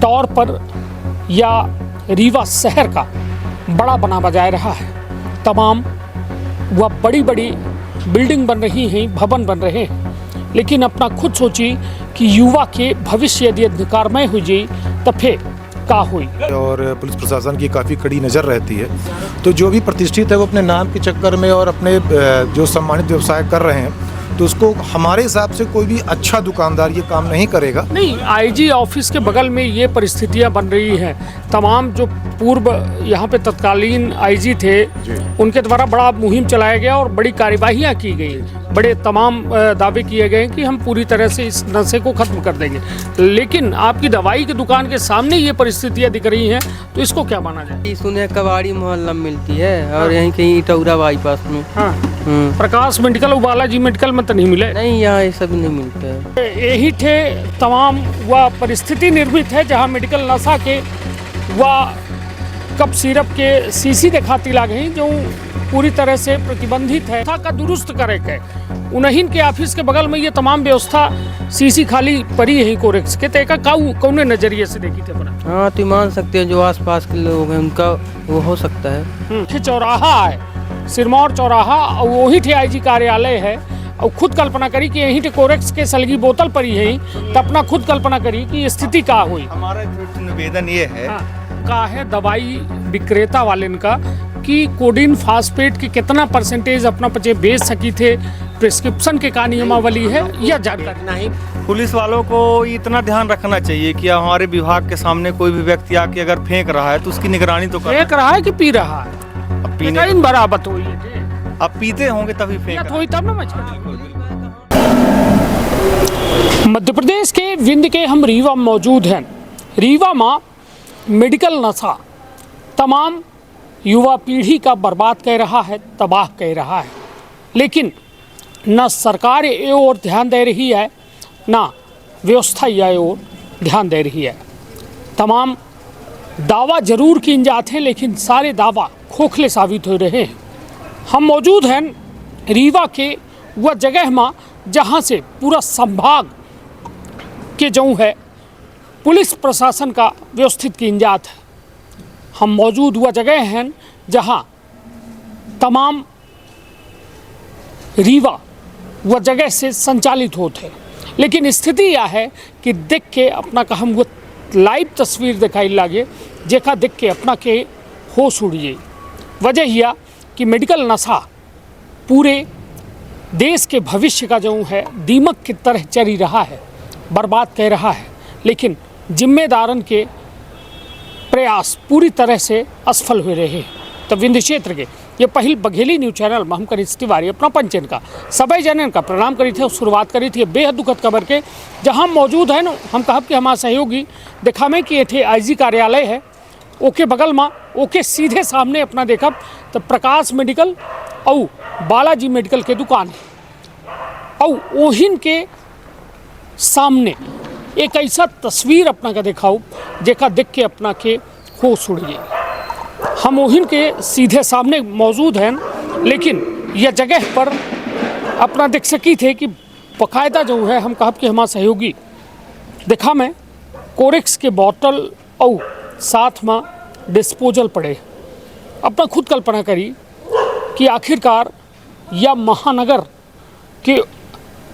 तौर पर या रीवा शहर का बड़ा बना बजाय रहा है। तमाम वह बड़ी बड़ी बिल्डिंग बन रही हैं, भवन बन रहे हैं, लेकिन अपना खुद सोची कि युवा के भविष्य यदि अंधकारमय हो जाए तो फिर का हुई। और पुलिस प्रशासन की काफ़ी कड़ी नज़र रहती है, तो जो भी प्रतिष्ठित है वो अपने नाम के चक्कर में और अपने जो सम्मानित व्यवसाय कर रहे हैं, तो उसको हमारे हिसाब से कोई भी अच्छा दुकानदार ये काम नहीं करेगा। नहीं, आईजी ऑफिस के बगल में ये परिस्थितियां बन रही हैं। तमाम जो पूर्व यहाँ पे तत्कालीन आईजी थे उनके द्वारा बड़ा मुहिम चलाया गया और बड़ी कार्यवाहियाँ की गई, बड़े तमाम दावे किए गए कि हम पूरी तरह से इस नशे को खत्म कर देंगे, लेकिन आपकी दवाई की दुकान के सामने ये परिस्थितियाँ दिख रही हैं, तो इसको क्या माना जाए? सुने कबाड़ी मोहल्ला में मिलती है और यहीं कहीं इटौरा बाईपास में। हाँ, प्रकाश मेडिकल और बालाजी मेडिकल में तो नहीं मिले? नहीं, यहाँ ये सब नहीं मिलता है। यही थे तमाम वह परिस्थिति निर्मित है जहाँ मेडिकल नशा के वह कप सिरप के सीसी दिखाती ला गई जो पूरी तरह से प्रतिबंधित है का दुरुस्त करे के उन्हीं के ऑफिस के बगल में ये तमाम व्यवस्था सीसी खाली पड़ी है कोरेक्स के तेका कौन नजरिए से देखी थे बना? हाँ, तो मान सकते हैं जो आसपास के लोग हैं उनका वो हो सकता है। चौराहा है, सिरमौर चौराहा, और वही थे आईजी कार्यालय है, और खुद कल्पना करी कि यहीं टे कोरेक्स के सलगी बोतल पड़ी है, तो अपना खुद कल्पना करी कि स्थिति का हुई। हमारा निवेदन ये है का है दवाई विक्रेता वाले का कि कोडिन फास्फेट के कितना परसेंटेज अपना बचे बेच सकी थे, प्रिस्क्रिप्शन के का नियमावली है या जानकारी नहीं। पुलिस वालों को इतना ध्यान रखना चाहिए कि हमारे विभाग के सामने कोई भी व्यक्ति आके अगर फेंक रहा है तो उसकी निगरानी तो कर। फेंक रहा है कि पी रहा है? अब पीने बराबर हुई है, अब पीते होंगे तभी फेंक हुई तब ना। मध्य प्रदेश के विंध्य के हम रीवा मौजूद हैं। रीवा में मेडिकल नशा तमाम युवा पीढ़ी का बर्बाद कर रहा है, तबाह कर रहा है, लेकिन न सरकार ये ओर ध्यान दे रही है, ना व्यवस्था ये ओर ध्यान दे रही है। तमाम दावा जरूर किए जाते हैं, लेकिन सारे दावा खोखले साबित हो रहे हैं। हम मौजूद हैं रीवा के वह जगह में जहाँ से पूरा संभाग के जो है पुलिस प्रशासन का व्यवस्थित किया जाता है। हम मौजूद हुआ जगह हैं जहां तमाम रीवा वह जगह से संचालित होते हैं, लेकिन स्थिति यह है कि देख के अपना का हम वो लाइव तस्वीर दिखाई लागे जेका देख के अपना के होश उड़ जाए। वजह यह कि मेडिकल नशा पूरे देश के भविष्य का जो है दीमक की तरह चली रहा है, बर्बाद कर रहा है, लेकिन जिम्मेदारन के प्रयास पूरी तरह से असफल हो रहे हैं। तो विंध्य क्षेत्र के ये पहल बघेली न्यूज चैनल में हम करीत तिवारी अपना पंचन का सभी जनन का प्रणाम करी थे और शुरुआत करी थी बेहद दुखद खबर के, जहां मौजूद है न हम कहब कि हमारा सहयोगी देखा में कि ये आईजी कार्यालय है, ओके बगल में ओके सीधे सामने अपना देखब तो प्रकाश मेडिकल और बालाजी मेडिकल के दुकान है, और ओहिन के सामने एक ऐसा तस्वीर अपना का दिखाओ जेका देख के अपना के होश उड़ जाए। हम ओहिन के सीधे सामने मौजूद हैं, लेकिन यह जगह पर अपना देख सकी थे कि बाकायदा जो है हम कहब कि हमारा सहयोगी देखा में कोरेक्स के बोतल और साथ में डिस्पोजल पड़े। अपना खुद कल्पना करी कि आखिरकार या महानगर के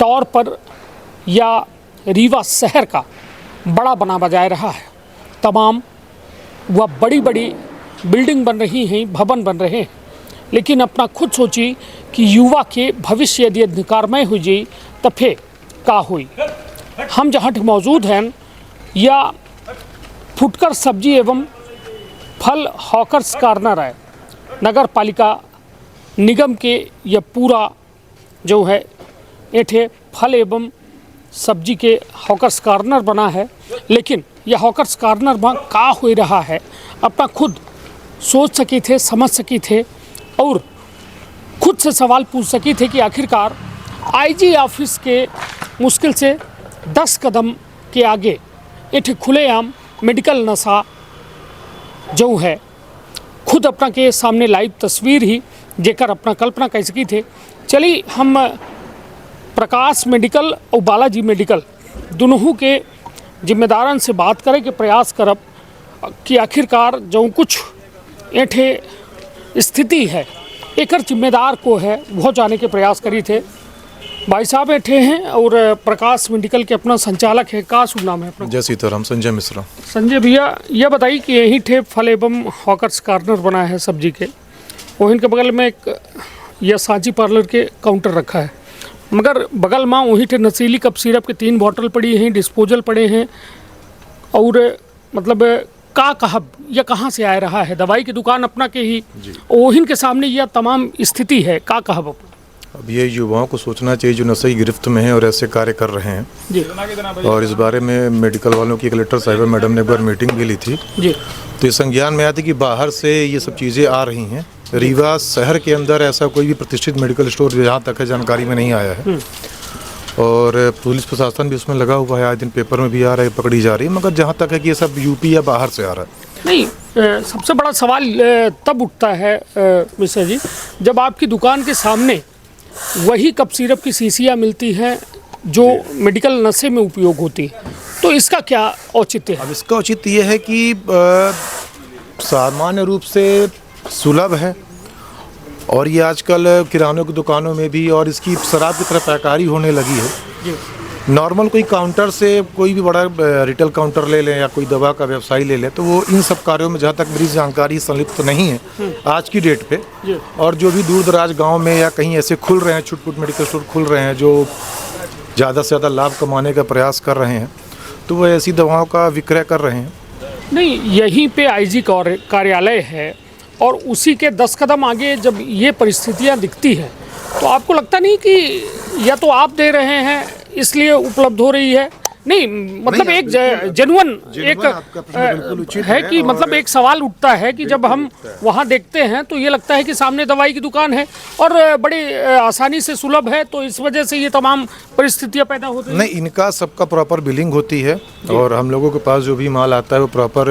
तौर पर या रीवा शहर का बड़ा बना बजाय रहा है। तमाम वह बड़ी बड़ी बिल्डिंग बन रही हैं, भवन बन रहे हैं, लेकिन अपना खुद सोची कि युवा के भविष्य यदि अंधकारमय हो जाए तो फिर का हुई। हम जहाँ मौजूद हैं या फुटकर सब्जी एवं फल हॉकर्स कॉर्नर है, नगर पालिका निगम के यह पूरा जो है एठे फल एवं सब्जी के हॉकर्स कॉर्नर बना है, लेकिन यह हॉकर्स कॉर्नर में का हो रहा है अपना खुद सोच सकी थे, समझ सकी थे और खुद से सवाल पूछ सकी थे कि आखिरकार आईजी ऑफिस के मुश्किल से 10 कदम के आगे एक खुलेआम मेडिकल नशा जो है खुद अपना के सामने लाइव तस्वीर ही जेकर अपना कल्पना कर सकी थे। चलिए हम प्रकाश मेडिकल और बालाजी मेडिकल दोनों के जिम्मेदारन से बात करे कि प्रयास करब कि आखिरकार जो कुछ एठे स्थिति है एकर जिम्मेदार को है वो जाने के प्रयास करी थे। भाई साहब बैठे हैं और प्रकाश मेडिकल के अपना संचालक है, का शुभ नाम है अपना? जय सीताराम, संजय मिश्रा। संजय भैया, यह बताइए कि यही ठे फल एवं हॉकर्स कॉर्नर बना है सब्जी के, और इनके बगल में एक यह सांची पार्लर के काउंटर रखा है, मगर बगल में वही ठे नशीली कप सिरप के 3 बॉटल पड़ी हैं, डिस्पोजल पड़े हैं, और मतलब का कहब यह कहाँ से आ रहा है? दवाई की दुकान अपना के ही ओहिन के सामने यह तमाम स्थिति है, का कहब? अब ये युवाओं को सोचना चाहिए जो नशे की गिरफ्त में हैं और ऐसे कार्य कर रहे हैं जी। और इस बारे में मेडिकल वालों की कलेक्टर साहिबा मैडम ने एक बार मीटिंग भी ली थी जी। तो इस संज्ञान में आया था कि बाहर से ये सब चीज़ें आ रही हैं। रीवा शहर के अंदर ऐसा कोई भी प्रतिष्ठित मेडिकल स्टोर जहाँ तक है जानकारी में नहीं आया है और पुलिस प्रशासन भी उसमें लगा हुआ है, आज दिन पेपर में भी आ रहा है, पकड़ी जा रही है, मगर जहाँ तक है कि ये सब यूपी या बाहर से आ रहा है। नहीं, सबसे बड़ा सवाल तब उठता है मिश्रा जी, जब आपकी दुकान के सामने वही कप सिरप की शीशियाँ मिलती हैं जो मेडिकल नशे में उपयोग होती है, तो इसका क्या औचित्य है? अब इसका औचित्य ये है कि सामान्य रूप से सुलभ है और ये आजकल किरानों की दुकानों में भी और इसकी शराब की तरह पैकारी होने लगी है। नॉर्मल कोई काउंटर से कोई भी बड़ा रिटेल काउंटर ले लें या कोई दवा का व्यवसायी ले लें तो वो इन सब कार्यों में जहाँ तक मेरी जानकारी संलिप्त नहीं है आज की डेट पे। और जो भी दूर दराज गांव में या कहीं ऐसे खुल रहे हैं, छुटपुट मेडिकल स्टोर खुल रहे हैं जो ज़्यादा से ज़्यादा लाभ कमाने का प्रयास कर रहे हैं, तो वो ऐसी दवाओं का विक्रय कर रहे हैं। नहीं, यहीं पे आईजी कार्यालय है और उसी के 10 कदम आगे जब ये परिस्थितियाँ दिखती हैं तो आपको लगता नहीं कि या तो आप दे रहे हैं इसलिए उपलब्ध हो रही है? नहीं, मतलब एक जेन्युइन एक है कि मतलब एक सवाल उठता है कि जब हम वहाँ देखते हैं तो ये लगता है कि सामने दवाई की दुकान है और बड़ी आसानी से सुलभ है, तो इस वजह से ये तमाम परिस्थितियाँ पैदा होती हैं। नहीं, इनका सबका प्रॉपर बिलिंग होती है और हम लोगों के पास जो भी माल आता है वो प्रॉपर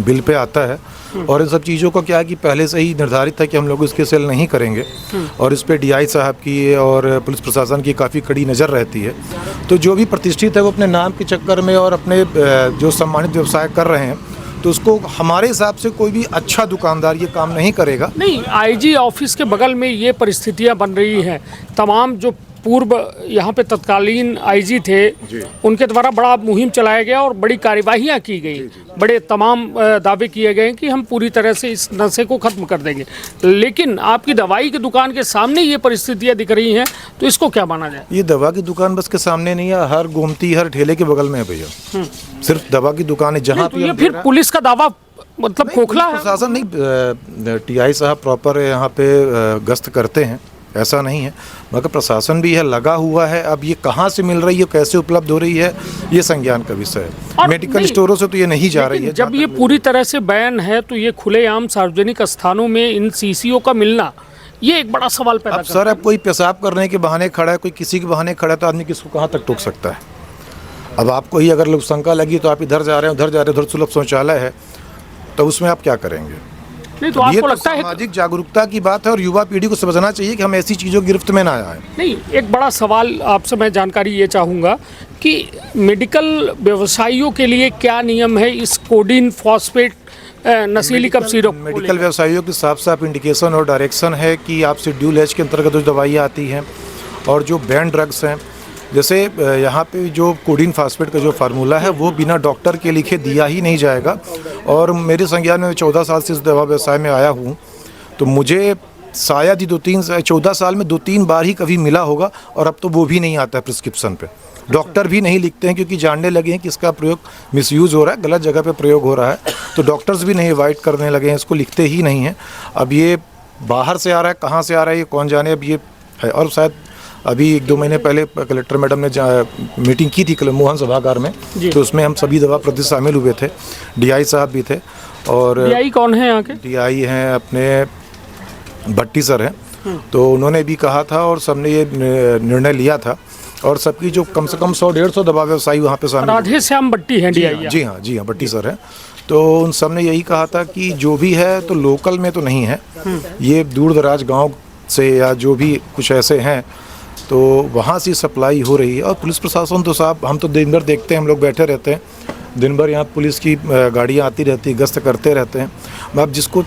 बिल पे आता है और इन सब चीज़ों का क्या है कि पहले से ही निर्धारित है कि हम लोग इसके सेल नहीं करेंगे और इस पे डीआई साहब की और पुलिस प्रशासन की काफ़ी कड़ी नज़र रहती है। तो जो भी प्रतिष्ठित है वो अपने नाम के चक्कर में और अपने जो सम्मानित व्यवसाय कर रहे हैं तो उसको हमारे हिसाब से कोई भी अच्छा दुकानदार ये काम नहीं करेगा। नहीं, आईजी ऑफिस के बगल में ये परिस्थितियाँ बन रही हैं, तमाम जो पूर्व यहाँ पे तत्कालीन आईजी थे उनके द्वारा बड़ा मुहिम चलाया गया और बड़ी कार्यवाहियाँ की गई, बड़े तमाम दावे किए गए कि हम पूरी तरह से इस नशे को ख़त्म कर देंगे, लेकिन आपकी दवाई की दुकान के सामने ये परिस्थितियाँ दिख रही हैं, तो इसको क्या माना जाए? ये दवा की दुकान बस के सामने नहीं है, हर गोमती हर ठेले के बगल में है भैया। सिर्फ दवा की दुकान है जहाँ तो ये फिर पुलिस का दावा मतलब खोखला है? प्रशासन नहीं, टीआई साहब प्रॉपर यहाँ पे गश्त करते हैं, ऐसा नहीं है, मगर प्रशासन भी है लगा हुआ है। अब ये कहाँ से मिल रही है, कैसे उपलब्ध हो रही है, ये संज्ञान का विषय है। मेडिकल स्टोरों से तो ये नहीं जा रही है। जब ये पूरी तरह से बैन है तो ये खुलेआम सार्वजनिक स्थानों में इन सीसीओ का मिलना ये एक बड़ा सवाल पैदा करता है। सर, अब कोई पेशाब करने के बहाने खड़ा है, कोई किसी के बहाने खड़ा है, तो आदमी किसको कहाँ तक टोक सकता है? अब आपको ही अगर शंका लगी तो आप इधर जा रहे हैं, उधर जा रहे हैं, उधर सुलभ शौचालय है, तो उसमें आप क्या करेंगे? नहीं, तो आपको लगता है सामाजिक जागरूकता की बात है और युवा पीढ़ी को समझना चाहिए कि हम ऐसी चीज़ों की गिरफ्त में ना आए। नहीं, एक बड़ा सवाल आपसे मैं जानकारी ये चाहूँगा कि मेडिकल व्यवसायियों के लिए क्या नियम है इस कोडीन फॉस्फेट नशीली कप सिरप? मेडिकल व्यवसायियों की साफ साफ इंडिकेशन और डायरेक्शन है कि आप शेड्यूल एच के अंतर्गत जो दवाइयाँ आती हैं और जो बैन ड्रग्स हैं, जैसे यहाँ पे जो कोडीन फास्फेट का जो फार्मूला है वो बिना डॉक्टर के लिखे दिया ही नहीं जाएगा। और मेरे संज्ञान में 14 साल से इस दवा व्यवसाय में आया हूँ तो मुझे शायद ही 14 साल में 2-3 बार ही कभी मिला होगा और अब तो वो भी नहीं आता है प्रिस्क्रिप्शन पे। डॉक्टर भी नहीं लिखते हैं क्योंकि जानने लगे हैं कि इसका प्रयोग मिसयूज़ हो रहा है, गलत जगह पे प्रयोग हो रहा है, तो डॉक्टर्स भी नहीं अवॉइड करने लगे हैं, इसको लिखते ही नहीं हैं। अब ये बाहर से आ रहा है, कहाँ से आ रहा है ये कौन जाने, अब ये है। और शायद अभी 1-2 महीने पहले कलेक्टर मैडम ने मीटिंग की थी मोहन सभागार में, तो उसमें हम सभी दवा प्रति शामिल हुए थे, डीआई साहब भी थे। और डीआई कौन है यहाँ के? डीआई हैं अपने भट्टी सर हैं, तो उन्होंने भी कहा था और सबने ये निर्णय लिया था और सबकी जो कम से कम 100-150 दवा व्यवसायी वहाँ पे शामिल। राधे श्याम भट्टी हैं डीआई? जी हाँ, भट्टी सर हैं। तो उन सब ने यही कहा था कि जो भी है तो लोकल में तो नहीं है, ये दूर दराज गाँव से या जो भी कुछ ऐसे हैं तो वहाँ से सप्लाई हो रही है। और पुलिस प्रशासन तो साहब, हम तो दिन भर देखते हैं, हम लोग बैठे रहते हैं दिन भर, यहाँ पुलिस की गाड़ियाँ आती रहती, गश्त करते रहते हैं। अब जिसको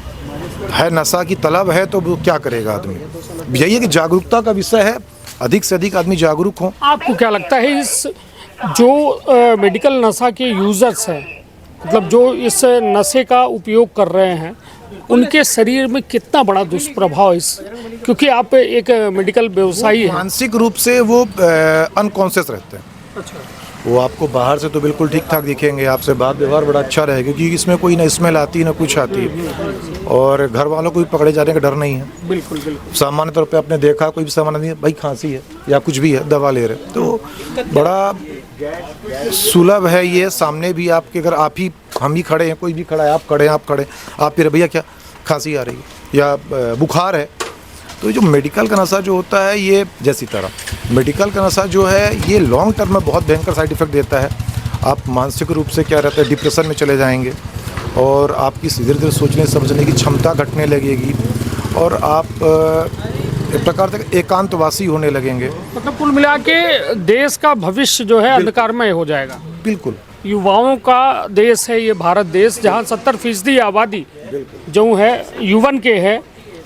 है नशा की तलब है तो वो क्या करेगा आदमी। यही है कि जागरूकता का विषय है, अधिक से अधिक आदमी जागरूक हों। आपको क्या लगता है इस जो मेडिकल नशा के यूज़र्स हैं, मतलब जो इस नशे का उपयोग कर रहे हैं, उनके शरीर में कितना बड़ा दुष्प्रभाव इस, क्योंकि आप एक मेडिकल व्यवसायी हैं। मानसिक रूप से वो अनकॉन्शियस रहते हैं। अच्छा। वो आपको बाहर से तो बिल्कुल ठीक ठाक दिखेंगे, आपसे बात व्यवहार बड़ा अच्छा रहेगा, क्योंकि इसमें कोई ना स्मेल आती ना कुछ आती, और घर वालों को भी पकड़े जाने का डर नहीं है। बिल्कुल बिल्कुल। सामान्य तौर पे आपने देखा कोई भी सामान नहीं, भाई खांसी है या कुछ भी है, दवा ले रहे, तो बड़ा सुलभ है ये। सामने भी आपके, अगर हम ही खड़े हैं, कोई भी खड़ा है, आप खड़े हैं, आप फिर भैया क्या खांसी आ रही है या बुखार है, तो जो मेडिकल का नशा जो होता है, ये जैसी तरह मेडिकल का नशा जो है, ये लॉन्ग टर्म में बहुत भयंकर साइड इफ़ेक्ट देता है। आप मानसिक रूप से क्या रहता है, डिप्रेशन में चले जाएंगे, और आपकी धीरे धीरे सोचने समझने की क्षमता घटने लगेगी, और आप एक प्रकार से एकांतवासी होने लगेंगे। मतलब कुल मिला के देश का भविष्य जो है अंधकारमय हो जाएगा। बिल्कुल। युवाओं का देश है ये भारत देश, जहाँ 70% आबादी जो है युवन के है।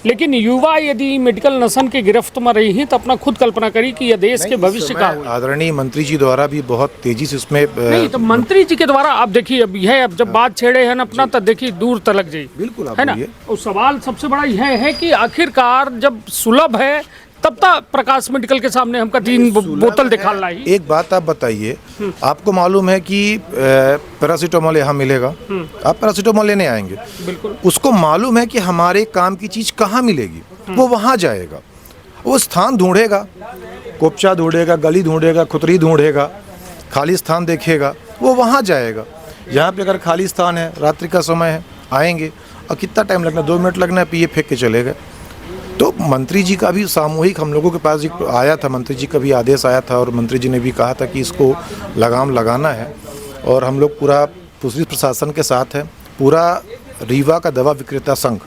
लेकिन युवा यदि मेडिकल नशन के गिरफ्त में रही हैं तो अपना खुद कल्पना करी कि यह देश के भविष्य का हुआ। आदरणीय मंत्री जी द्वारा भी बहुत तेजी से इसमें नहीं, तो मंत्री जी के द्वारा आप देखिए, अब यह अब जब बात छेड़े हैं ना अपना, तो देखिए दूर तलक जाइए। बिल्कुल आप है ना। बोलिए। और सवाल सबसे बड़ा यह है कि आखिरकार जब सुलभ है तब तक प्रकाश मेडिकल के सामने हमका 3 बोतल दिखा लाई। एक बात आप बताइए, आपको मालूम है कि पैरासीटामोल यहाँ मिलेगा, आप पैरासीटामोल लेने आएंगे, बिल्कुल। उसको मालूम है कि हमारे काम की चीज़ कहाँ मिलेगी, वो वहाँ जाएगा, वो स्थान ढूंढेगा, कोपचा ढूंढेगा, गली ढूंढेगा, खुतरी ढूंढेगा, खाली स्थान देखेगा, वो वहाँ जाएगा। यहाँ पे अगर खाली स्थान है, रात्रि का समय है, आएंगे, और कितना टाइम लगना, 2 मिनट लगना है, पिए फेंक के चले गए। तो मंत्री जी का भी सामूहिक हम लोगों के पास एक आया था, मंत्री जी का भी आदेश आया था, और मंत्री जी ने भी कहा था कि इसको लगाम लगाना है, और हम लोग पूरा पुलिस प्रशासन के साथ है। पूरा रीवा का दवा विक्रेता संघ,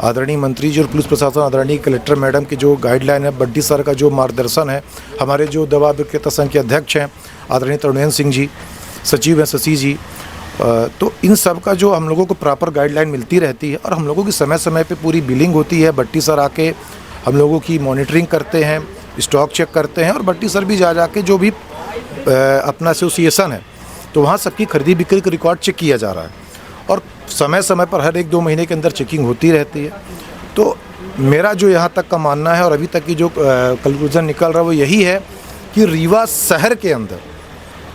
आदरणीय मंत्री जी और पुलिस प्रशासन, आदरणीय कलेक्टर मैडम की जो गाइडलाइन है, बड्डी सर का जो मार्गदर्शन है, हमारे जो दवा विक्रेता संघ के अध्यक्ष हैं आदरणीय तरुणेंद्र सिंह जी, सचिव हैं शशि जी, तो इन सब का जो हम लोगों को प्रॉपर गाइडलाइन मिलती रहती है, और हम लोगों की समय समय पे पूरी बिलिंग होती है। बट्टी सर आके हम लोगों की मॉनिटरिंग करते हैं, स्टॉक चेक करते हैं, और बट्टी सर भी जा के जो भी अपना एसोसिएशन है, तो वहाँ सबकी खरीदी बिक्री का रिकॉर्ड चेक किया जा रहा है, और समय समय पर हर 1-2 महीने के अंदर चेकिंग होती रहती है। तो मेरा जो यहाँ तक का मानना है, और अभी तक की जो कंक्लूजन निकल रहा है, वो यही है कि रीवा शहर के अंदर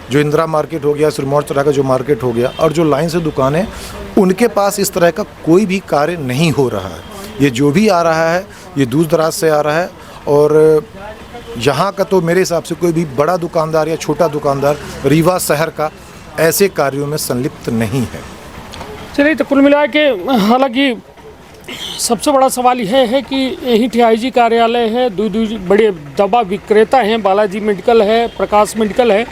जो इंदिरा मार्केट हो गया, सिरमौर चौराहा का जो मार्केट हो गया, और जो लाइन से दुकानें, उनके पास इस तरह का कोई भी कार्य नहीं हो रहा है। ये जो भी आ रहा है, ये दूर दराज से आ रहा है, और यहाँ का तो मेरे हिसाब से कोई भी बड़ा दुकानदार या छोटा दुकानदार रीवा शहर का ऐसे कार्यों में संलिप्त नहीं है। चलिए, तो कुल मिला के हालांकि सबसे बड़ा सवाल यह है कि यही TIG कार्यालय है, दो बड़े दवा विक्रेता हैं, बालाजी मेडिकल है, प्रकाश मेडिकल है,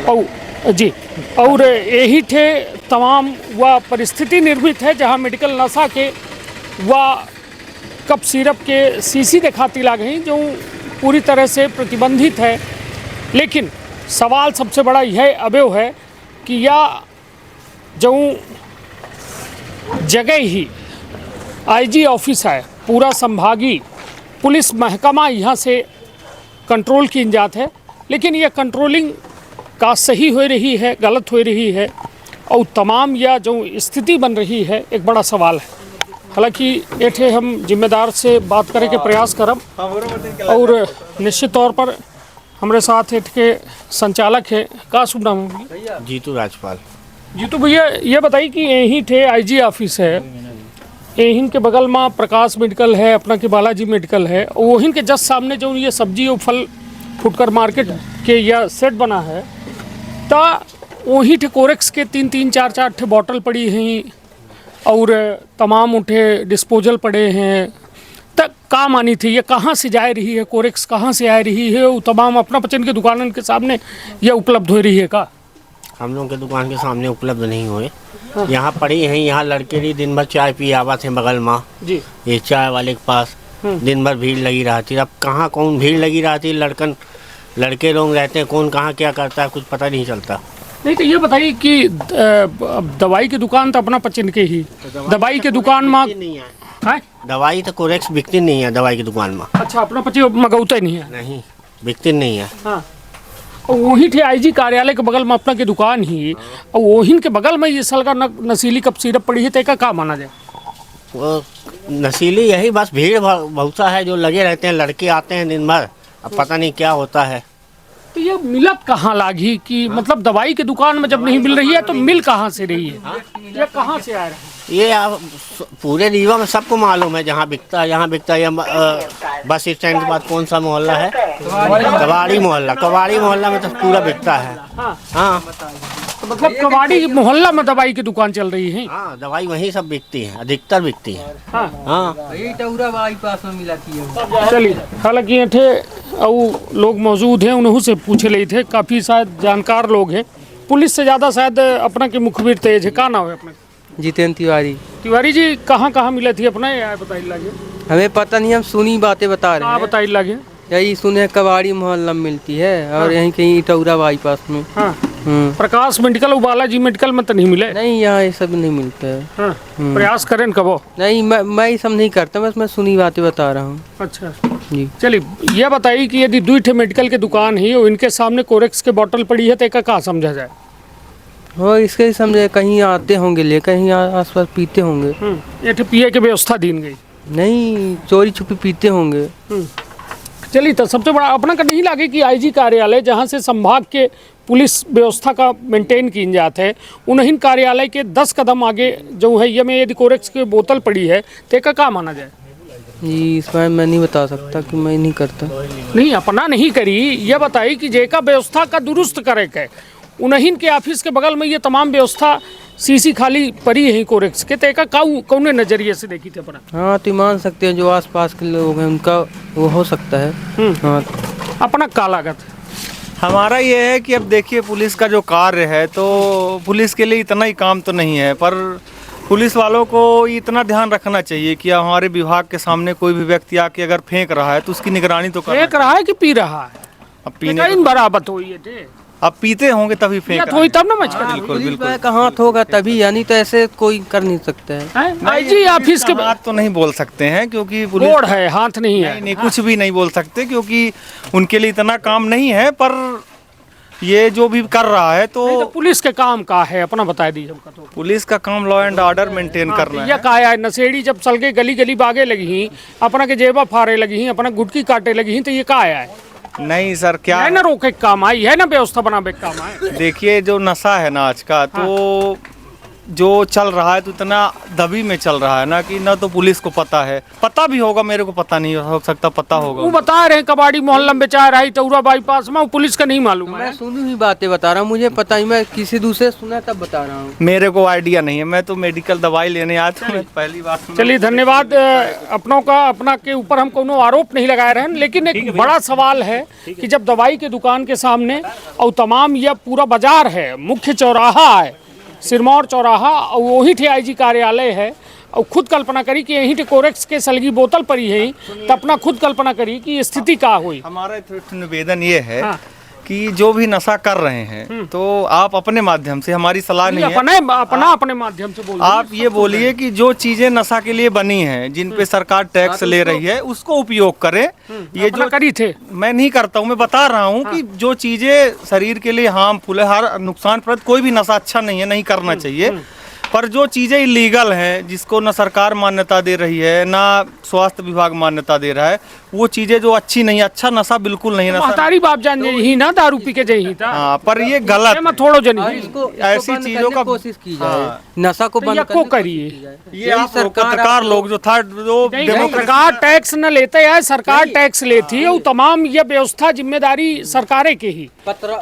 और जी, और यही थे तमाम वह परिस्थिति निर्मित है जहां मेडिकल नशा के वह कप सिरप के शीशी दिखाती ला गई, जो पूरी तरह से प्रतिबंधित है। लेकिन सवाल सबसे बड़ा यह अवयव है कि यह जो जगह ही IG ऑफिस है, पूरा संभागीय पुलिस महकमा यहाँ से कंट्रोल की जात है, लेकिन यह कंट्रोलिंग का सही हो रही है, गलत हो रही है, और तमाम यह जो स्थिति बन रही है, एक बड़ा सवाल है। हालांकि एठे हम जिम्मेदार से बात करे के प्रयास करब, और निश्चित तौर पर हमारे साथ एठ के संचालक है, का शुभ नाम है? जीतू राजपाल। जीतू भैया, ये बताइए कि यहीं थे IG ऑफिस है, यहीं के बगल में प्रकाश मेडिकल है, अपना के बालाजी मेडिकल है, और वहीं के जस्ट सामने जो ये सब्जी और फल फुटकर मार्केट के यह सेट बना है, तो वहीं थे कोरेक्स के 3-3, 4-4 ठे बॉटल पड़ी हैं, और तमाम उठे डिस्पोजल पड़े हैं। तक का मानी थी, ये कहाँ से जा रही है, कोरेक्स कहाँ से आ रही है, वो तमाम अपना पचन के दुकानों के सामने यह उपलब्ध हो रही है का? हम लोग के दुकान के सामने उपलब्ध नहीं हुए। यहाँ पड़ी हैं, यहाँ लड़के भी दिन भर चाय पी आवत हैं बगल में जी, ये चाय वाले के पास, दिन भर भीड़ लगी रहती है। अब कहाँ कौन भीड़ लगी रहती है, लड़के लोग रहते हैं, कौन कहाँ क्या करता है कुछ पता नहीं चलता। नहीं तो ये बताइए कि अब दवाई की दुकान तो अपना पचिन के ही, दवाई की दुकान में नहीं है है? दवाई तो कोरेक्स बिकती नहीं है दवाई की दुकान में। अच्छा, अपना पची मगौते नहीं है। नहीं बिकती नहीं है। हाँ, और वहीं थे आईजी कार्यालय के बगल में अपना की दुकान ही, और वहीं के बगल में ये सलगा नशीली कप सिरप पड़ी है, तेका का माना जाए? वो नशीली यही बस भीड़ बहुत सा है जो लगे रहते हैं, लड़के आते हैं दिन भर, अब पता नहीं क्या होता है। तो ये मिलत कहाँ लागी कि मतलब दवाई की दुकान में जब नहीं मिल रही है तो मिल कहाँ से रही है? ये कहाँ से आ रहा है? ये अब पूरे रीवा में सबको मालूम है, जहाँ बिकता है यहाँ बिकता है। बस स्टैंड के बाद कौन सा मोहल्ला है? कबाड़ी मोहल्ला। कबाड़ी मोहल्ला में तो पूरा बिकता है। हाँ, तो मतलब कबाड़ी मोहल्ला में दवाई की दुकान चल रही है? हाँ, दवाई वहीं सब बिकती है, अधिकतर बिकती है। हाँ, हाँ, यही टौरा बाईपास में मिला थी। चलिए, हालांकि ये थे और लोग मौजूद हैं, उन्हों से पूछे ले थे, काफ़ी शायद जानकार लोग हैं, पुलिस से ज़्यादा शायद अपना के मुखबिर तेज है। का नाम है अपना? जितेंद्र तिवारी। तिवारी जी, कहाँ कहाँ मिले थी अपना, ये बताइए लागे? हमें पता नहीं, हम सुनी बातें बता रहे हाँ, हैं। बताइए लागे। यही सुने कबाड़ी मोहल्ला में मिलती है और यहीं कहीं टौरा बाईपास में। हाँ, प्रकाश मेडिकल और बालाजी मेडिकल में तो नहीं मिले? नहीं, यहाँ ये सब नहीं मिलता है। हाँ, प्रयास करें कबो? नहीं, मैं ये सब नहीं करता, बस मैं सुनी बातें बता रहा हूँ। अच्छा जी। चलिए, यह बताइए कि यदि 2 मेडिकल की दुकान है और इनके सामने कोरेक्स के बोतल पड़ी है तो एक का समझा जाए? हो इसके ही समझे, कहीं आते होंगे ले, कहीं आसपास पीते होंगे। ये पिए की व्यवस्था दी गई? नहीं, चोरी छुपी पीते होंगे। चलिए, तो सबसे बड़ा अपना का नहीं लगे कि आईजी कार्यालय जहाँ से संभाग के पुलिस व्यवस्था का मेंटेन की जाते है, उन्हीं कार्यालय के 10 कदम आगे जो है ये में यदि कोरेक्स की बोतल पड़ी है तो एक का माना जाए? जी, इस बार मैं नहीं बता सकता कि मैं नहीं करता। नहीं, अपना नहीं करी, ये बताइए कि जेका व्यवस्था का दुरुस्त करे के उन्हीं के ऑफिस के बगल में ये तमाम व्यवस्था सीसी खाली पड़ी है कोरेक्स के, तेका कौन नजरिए से देखी थे अपना? हाँ, तो मान सकते हैं जो आसपास के लोग हैं उनका वो हो सकता है। हाँ, अपना का लागत है? हमारा ये है कि अब देखिए पुलिस का जो कार्य है तो पुलिस के लिए इतना ही काम तो नहीं है, पर पुलिस वालों को इतना ध्यान रखना चाहिए कि हमारे विभाग के सामने कोई भी व्यक्ति आके अगर फेंक रहा है तो उसकी निगरानी तो करना फेंक रहा है कि पी रहा है? अब पीने बराबर हुई है, अब पीते होंगे तभी फेंक थोड़ी तब ना मच बिल्कुल बिल्कुल का हाथ होगा तभी, यानी तो ऐसे कोई कर नहीं सकता है। आईजी ऑफिस के हाथ तो नहीं बोल सकते हैं क्योंकि पुलिस बोर्ड है, हाथ नहीं है। नहीं, कुछ भी नहीं बोल सकते क्योंकि उनके लिए इतना काम नहीं है, पर ये जो भी कर रहा है नहीं तो तो पुलिस के काम का है, अपना बता दीजिए हमका तो। पुलिस का काम लॉ एंड ऑर्डर मेंटेन करना ये है। का है नशेड़ी जब सलगे गली गली बागे लगी ही, अपना के जेबा फाड़े लगी ही, अपना गुटकी काटे लगी ही, तो ये का आया है? नहीं सर, क्या है ना रोके के काम आई है ना व्यवस्था बनावे के काम है? देखिए जो नशा है ना आज का, तो जो चल रहा है तो इतना दबी में चल रहा है ना कि ना तो पुलिस को पता है, पता भी होगा, मेरे को पता नहीं हो सकता, पता होगा। वो बता रहे हैं कबाड़ी मोहल्ला में बेचा रहा है टौरा बाईपास में, पुलिस का नहीं मालूम है। मैं सुनी हुई बातें बता रहा हूँ, मुझे पता ही, मैं किसी दूसरे सुना तब बता रहा हूँ। मेरे को आइडिया नहीं है, मैं तो मेडिकल दवाई लेने आया था, मैं पहली बार सुना। चलिए, धन्यवाद। अपनों का अपना के ऊपर हम कोनो आरोप नहीं लगा रहे हैं, लेकिन एक बड़ा सवाल है कि जब दवाई की दुकान के सामने और तमाम यह पूरा बाजार है, मुख्य चौराहा है, सिरमौर चौराहा, और वही थे आईजी कार्यालय है, और खुद कल्पना करी कि यहीं कोरेक्स के सलगी बोतल पड़ी है, तो अपना खुद कल्पना करी कि स्थिति क्या हुई। हमारा निवेदन ये है हाँ। कि जो भी नशा कर रहे हैं तो आप अपने माध्यम से, हमारी सलाह नहीं है, अपने माध्यम से बोलिए। आप ये बोलिए कि जो चीजें नशा के लिए बनी हैं, जिन पे सरकार टैक्स ले रही है, उसको उपयोग करें। ये जो करी थे, मैं नहीं करता हूँ, मैं बता रहा हूँ कि जो चीजें शरीर के लिए हार्मफुल है, हर नुकसानप्रद, कोई भी नशा अच्छा नहीं है, नहीं करना चाहिए। पर जो चीज़ें इलीगल हैं, जिसको न सरकार मान्यता दे रही है, ना स्वास्थ्य विभाग मान्यता दे रहा है, वो चीज़ें जो अच्छी नहीं, अच्छा नशा बिल्कुल नहीं है। महतारी बाप जान ही ना दारू पी के जही था। हाँ, पर ये गलत मैं थोड़ो जनी ऐसी चीजों का कोशिश की जाए, नशा को बंद को करिए। ये आप सरकार लोग जो था, जो सरकार टैक्स न लेते है, सरकार टैक्स लेती है, तमाम ये व्यवस्था जिम्मेदारी सरकारें के ही।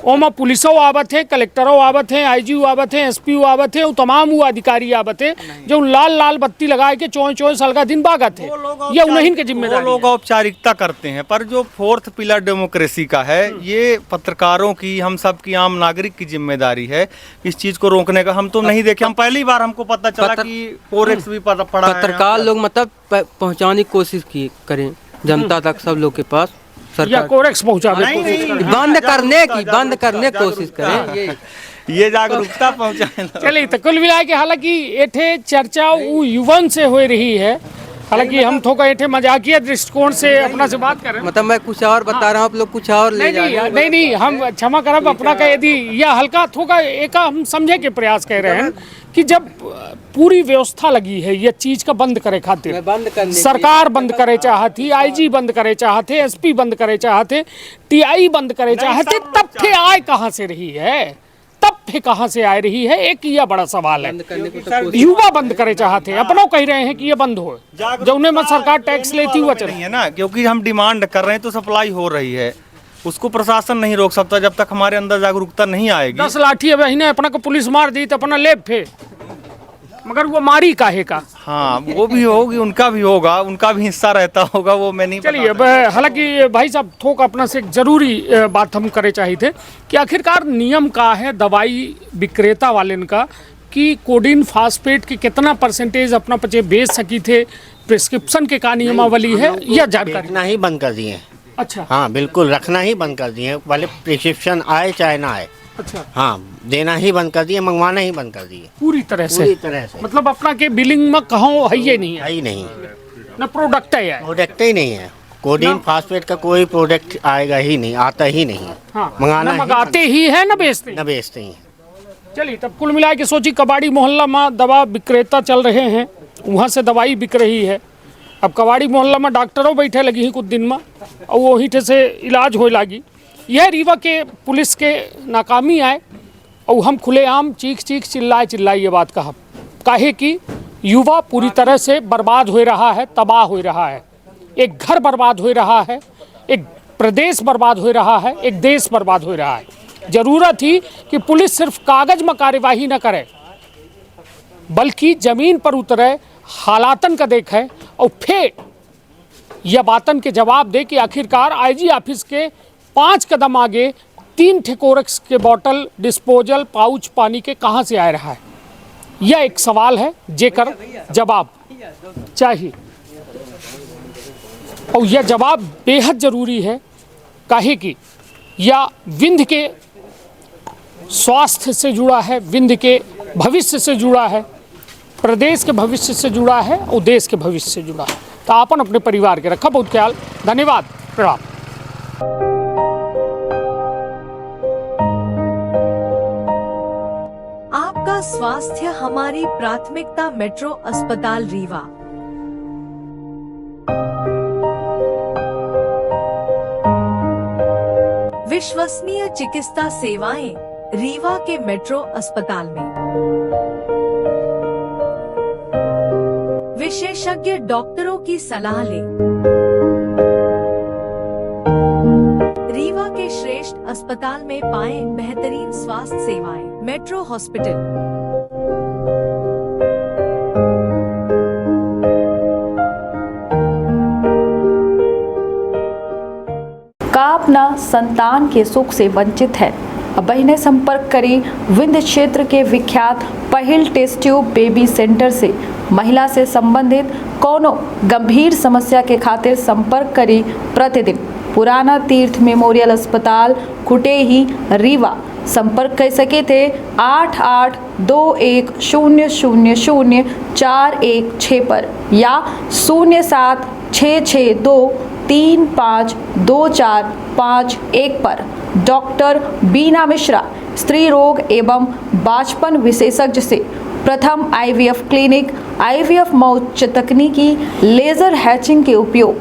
ओमा पुलिसों आवत है, कलेक्टरों आवत है, आईजी आवत है, एसपी आवत है, तमाम वो अधिकारी आवते जो लाल लाल बत्ती लगा के 24 साल का दिन भागा थे, ये उन्हीं के वो जिम्मेदारी लोग है। औपचारिकता करते हैं, पर जो फोर्थ पिलर डेमोक्रेसी का है, ये पत्रकारों की, हम सब की, आम नागरिक की जिम्मेदारी है इस चीज को रोकने का। हम तो नहीं देखे, हम पहली बार हमको पता चला कि कोरेक्स भी पड़ा है। पत्रकार लोग मतलब पहुंचाने की कोशिश की करें जनता तक, सब लोग के पास। या सरकार कोरेक्स पहुंचा दे। बंद करने की कोशिश करें। ये जागरूकता पहुंचाए। चलिए, तो कुल मिला के हालांकि एठे चर्चा वो युवन से हो रही है, हालांकि हम थोड़ा एठे मजाकिया दृष्टिकोण से अपना से बात कर रहे हैं। मतलब मैं कुछ और बता रहा हूँ, आप लोग कुछ और ले जा रहे हैं। नहीं, हम क्षमा करब अपना का, यदि यह हल्का थोड़ा एक हम समझे के प्रयास कर रहे हैं कि जब पूरी व्यवस्था लगी है ये चीज का बंद करे खातिर, मैं बंद करने की- सरकार बंद करे चाहती, आईजी बंद करे चाहते, एसपी बंद करे चाहते, टीआई बंद करे चाहते, तब फिर आय कहाँ से रही है? तब फिर कहाँ से आ रही है? एक यह बड़ा सवाल है। बंद करने को तो कोशिश- युवा बंद करे चाहते, अपनों कह रहे हैं कि ये बंद हो, जो उन्हें में सरकार टैक्स लेती हुआ चल नहीं है ना, क्योंकि हम डिमांड कर रहे हैं तो सप्लाई हो रही है, उसको प्रशासन नहीं रोक सकता जब तक हमारे अंदर जागरूकता नहीं आएगी। 10 लाठी अब इन्हें अपना को पुलिस मार दी तो अपना लेप फे, मगर वो मारी काहे का? हाँ, वो भी होगी, उनका भी होगा, उनका भी हिस्सा रहता होगा, वो मैं नहीं चलिए, अब हालांकि भाई साहब थोक अपना से एक जरूरी बात हम करे चाहिए थे कि आखिरकार नियम का है दवाई विक्रेता वाले का कि कोडिन फास्फेट की कितना परसेंटेज अपना पचे बेच सकी थे, प्रिस्क्रिप्शन के का नियमावली है, यह जानकारी। रखना ही बंद कर दिए हैं। अच्छा हाँ बिल्कुल, रखना ही बंद कर दिए हैं, वाले प्रिस्क्रिप्शन आए चाहे ना आए। अच्छा, हाँ, देना ही बंद कर दिए, मंगवाना ही बंद कर दिए पूरी तरह से, पूरी तरह से। मतलब अपना के बिलिंग में कहो है ये नहीं है, है ही नहीं, ना प्रोडक्ट है यार। प्रोडक्ट ही नहीं है। कोडिन फास्फेट का कोई प्रोडक्ट आएगा ही नहीं, आता ही नहीं है। हाँ, मंगाना ना ही मंगाते ही है ना बेचते न बेचते ही। चलिए, तब कुल मिला के सोची कबाड़ी मोहल्ला में दवा विक्रेता चल रहे हैं, वहाँ से दवाई बिक रही है। अब कबाड़ी मोहल्ला में डॉक्टरों बैठे लगी हैं कुछ दिन में, और वही ठे से इलाज होए लगी। यह रीवा के पुलिस के नाकामी आए और हम खुलेआम चीख चिल्लाए ये बात कहा, काहे कि युवा पूरी तरह से बर्बाद हो रहा है, तबाह हो रहा है। एक घर बर्बाद हो रहा है, एक प्रदेश बर्बाद हो रहा है, एक देश बर्बाद हो रहा है। जरूरत ही कि पुलिस सिर्फ कागज में कार्यवाही न करे, बल्कि जमीन पर उतरे, हालातन का देखे और फिर यह बातन के जवाब दे कि आखिरकार आईजी ऑफिस के 5 कदम आगे 3 ठे कोरेक्स के बोतल, डिस्पोजल, पाउच पानी के कहाँ से आ रहा है। यह एक सवाल है जेकर जवाब चाहिए, और यह जवाब बेहद जरूरी है, काहे कि यह विंध्य के स्वास्थ्य से जुड़ा है, विंध्य के भविष्य से जुड़ा है, प्रदेश के भविष्य से जुड़ा है और देश के भविष्य से जुड़ा है। तो आपन अपने परिवार के रखा बहुत ख्याल। धन्यवाद, प्रणाम। आपका स्वास्थ्य हमारी प्राथमिकता। मेट्रो अस्पताल रीवा। विश्वसनीय चिकित्सा सेवाएं रीवा के मेट्रो अस्पताल में। विशेषज्ञ डॉक्टरों की सलाह लें। रीवा के श्रेष्ठ अस्पताल में पाएं बेहतरीन स्वास्थ्य सेवाएं। Metro hospital. का अपना संतान के सुख से वंचित है, अब ने संपर्क करें विंध्य क्षेत्र के विख्यात पहिल टेस्ट ट्यूब बेबी सेंटर से। महिला से संबंधित कोनो गंभीर समस्या के खातिर संपर्क करें प्रतिदिन पुराना तीर्थ मेमोरियल अस्पताल कुटेही रीवा। संपर्क कर सके थे 8821000416 पर या 0766235245 पर। डॉक्टर बीना मिश्रा स्त्री रोग एवं बाचपन विशेषज्ञ से प्रथम IVF क्लिनिक, IVF मौच तकनीकी, लेजर हैचिंग के उपयोग,